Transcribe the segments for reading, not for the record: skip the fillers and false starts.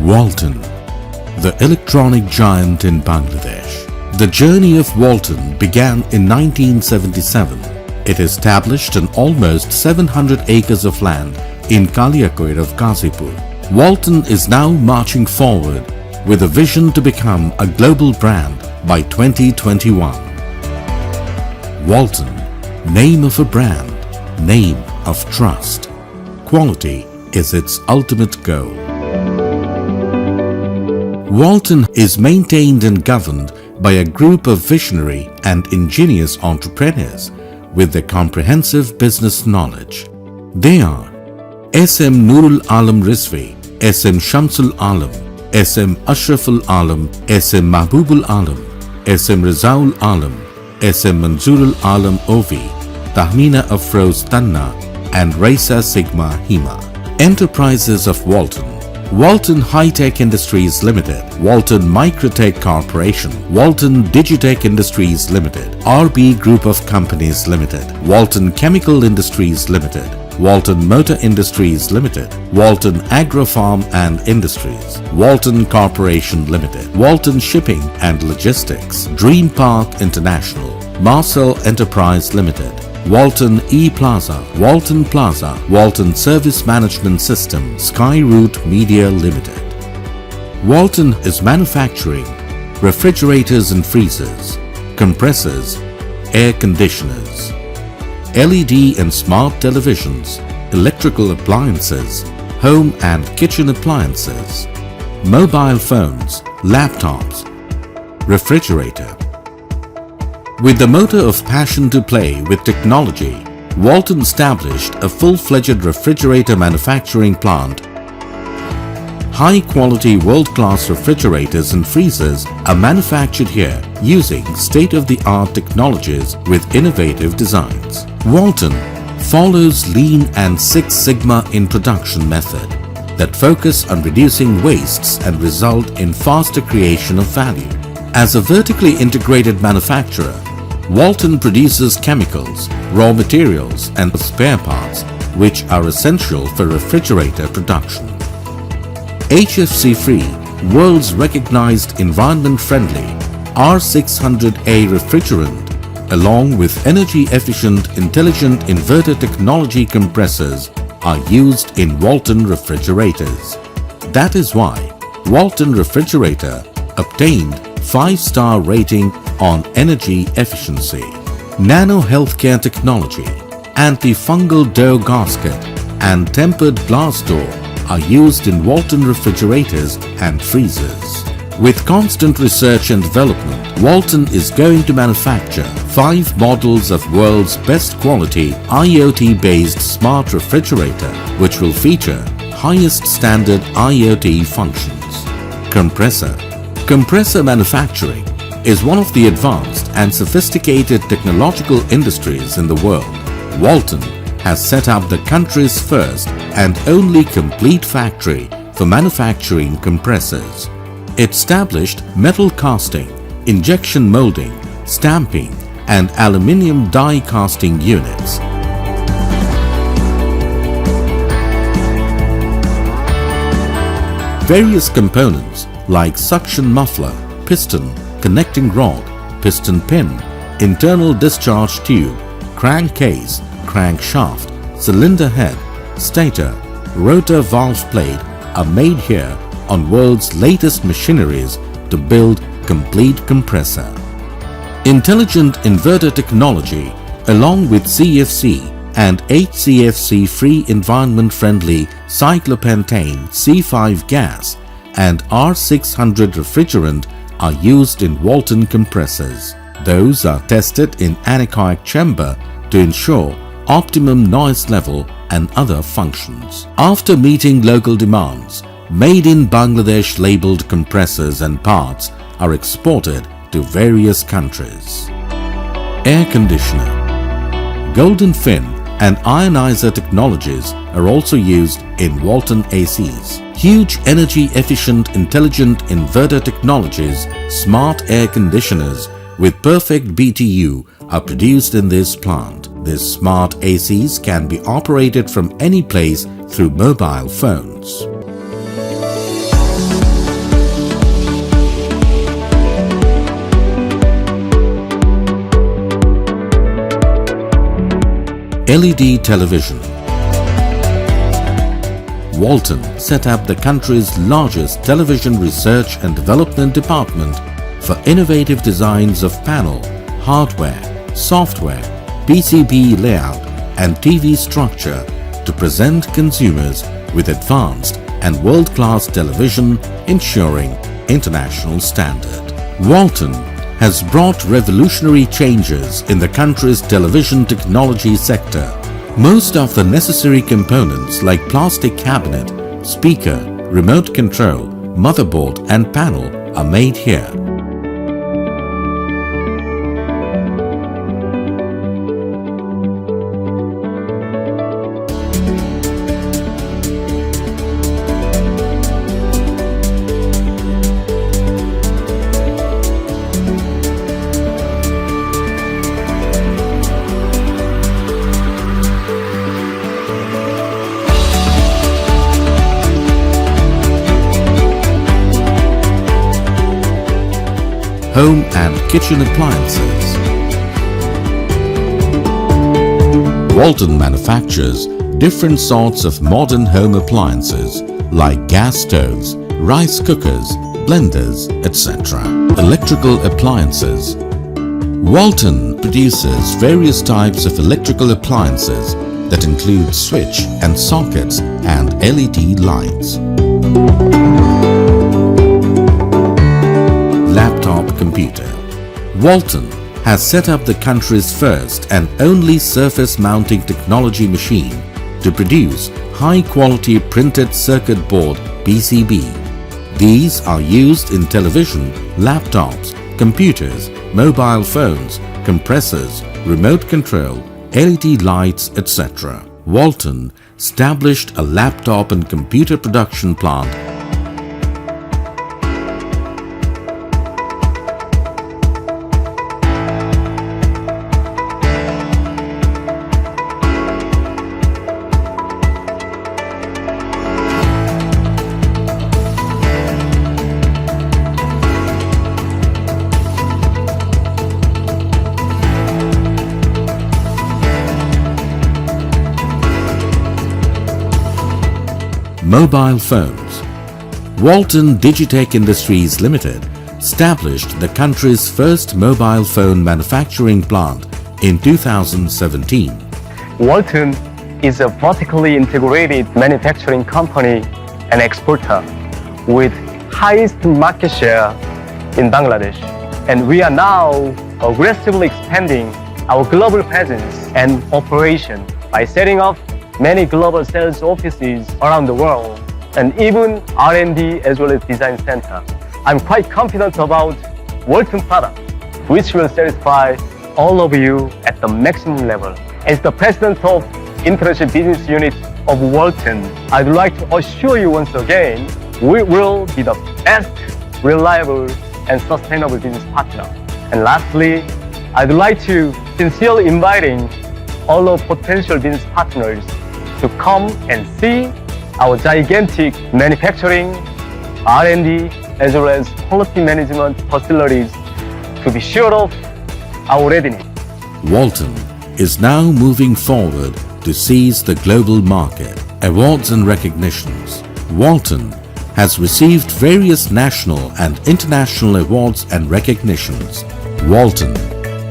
Walton, the electronic giant in Bangladesh. The journey of Walton began in 1977. It established an almost 700 acres of land in Kaliakoir of Ghazipur. Walton is now marching forward with a vision to become a global brand by 2021. Walton, name of a brand, name of trust. Quality is its ultimate goal. Walton is maintained and governed by a group of visionary and ingenious entrepreneurs with their comprehensive business knowledge. They are S.M. Nurul Alam Rizvi, S.M. Shamsul Alam, S.M. Ashraful Alam, S.M. Mahbubul Alam, S.M. Razaul Alam, S.M. Manzurul Alam Ovi, Tahmina Afroz Tanna, and Raisa Sigma Hima. Enterprises of Walton: Walton High-Tech Industries Limited, Walton Microtech Corporation, Walton Digitech Industries Limited, RB Group of Companies Limited, Walton Chemical Industries Limited, Walton Motor Industries Limited, Walton Agrofarm and Industries, Walton Corporation Limited, Walton Shipping and Logistics, Dream Park International, Marcel Enterprise Limited, Walton E-Plaza, Walton Plaza, Walton Service Management System, Skyroot Media Limited. Walton is manufacturing refrigerators and freezers, compressors, air conditioners, LED and smart televisions, electrical appliances, home and kitchen appliances, mobile phones, laptops, refrigerator. With the motto of passion to play with technology, Walton established a full-fledged refrigerator manufacturing plant. High-quality world-class refrigerators and freezers are manufactured here using state-of-the-art technologies with innovative designs. Walton follows Lean and Six Sigma in production method that focus on reducing wastes and result in faster creation of value. As a vertically integrated manufacturer, Walton produces chemicals, raw materials and spare parts which are essential for refrigerator production. HFC-free, world's recognized environment-friendly R600A refrigerant along with energy-efficient intelligent inverter technology compressors are used in Walton refrigerators. That is why Walton refrigerator obtained 5-star rating on energy efficiency. Nano healthcare technology, antifungal door gasket and tempered glass door are used in Walton refrigerators and freezers. With constant research and development, Walton is going to manufacture 5 models of world's best quality IoT-based smart refrigerator which will feature highest standard IoT functions. Compressor manufacturing is one of the advanced and sophisticated technological industries in the world. Walton has set up the country's first and only complete factory for manufacturing compressors. It established metal casting, injection molding, stamping and aluminium die casting units. Various components like suction muffler, piston, connecting rod, piston pin, internal discharge tube, crankcase, crankshaft, cylinder head, stator, rotor valve plate are made here on world's latest machineries to build complete compressor. Intelligent inverter technology along with CFC and HCFC free environment-friendly cyclopentane C5 gas and R600 refrigerant are used in Walton compressors. Those are tested in anechoic chamber to ensure optimum noise level and other functions. After meeting local demands, made in Bangladesh labeled compressors and parts are exported to various countries. Air conditioner, golden fin and ionizer technologies are also used in Walton ACs. Huge energy efficient intelligent inverter technologies, smart air conditioners with perfect BTU are produced in this plant. These smart ACs can be operated from any place through mobile phones. LED television. Walton set up the country's largest television research and development department for innovative designs of panel, hardware, software, PCB layout and TV structure to present consumers with advanced and world-class television ensuring international standard. Walton has brought revolutionary changes in the country's television technology sector. Most of the necessary components like plastic cabinet, speaker, remote control, motherboard and panel are made here. Home and kitchen appliances. Walton manufactures different sorts of modern home appliances like gas stoves, rice cookers, blenders, etc. Electrical appliances. Walton produces various types of electrical appliances that include switch and sockets and LED lights. Laptop computer. Walton has set up the country's first and only surface mounting technology machine to produce high-quality printed circuit board PCB. These are used in television, laptops, computers, mobile phones, compressors, remote control, LED lights, etc. Walton established a laptop and computer production plant . Mobile phones. Walton Digitech Industries Limited established the country's first mobile phone manufacturing plant in 2017. Walton is a vertically integrated manufacturing company and exporter with highest market share in Bangladesh. And we are now aggressively expanding our global presence and operation by setting up many global sales offices around the world and even R&D as well as design center. I'm quite confident about Walton product, which will satisfy all of you at the maximum level. As the president of International Business Unit of Walton, I'd like to assure you once again, we will be the best, reliable and sustainable business partner. And lastly, I'd like to sincerely inviting all of potential business partners to come and see our gigantic manufacturing, R&D, as well as quality management facilities to be sure of our readiness. Walton is now moving forward to seize the global market. Awards and recognitions. Walton has received various national and international awards and recognitions. Walton,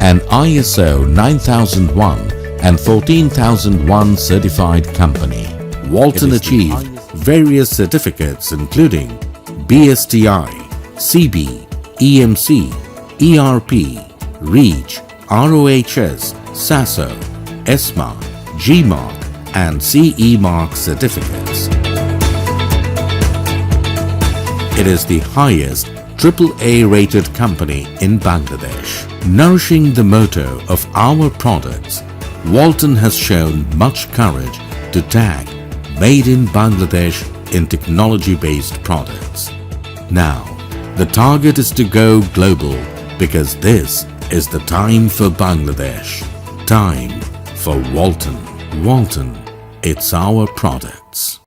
an ISO 9001 and 14001 certified company. Walton achieved various certificates including BSTI, CB, EMC, ERP, REACH, ROHS, SASO, ESMA, GMark and CE Mark certificates. It is the highest AAA rated company in Bangladesh. Nourishing the motto of our products, Walton has shown much courage to tag Made in Bangladesh in technology-based products. Now, the target is to go global because this is the time for Bangladesh. Time for Walton. Walton, it's our products.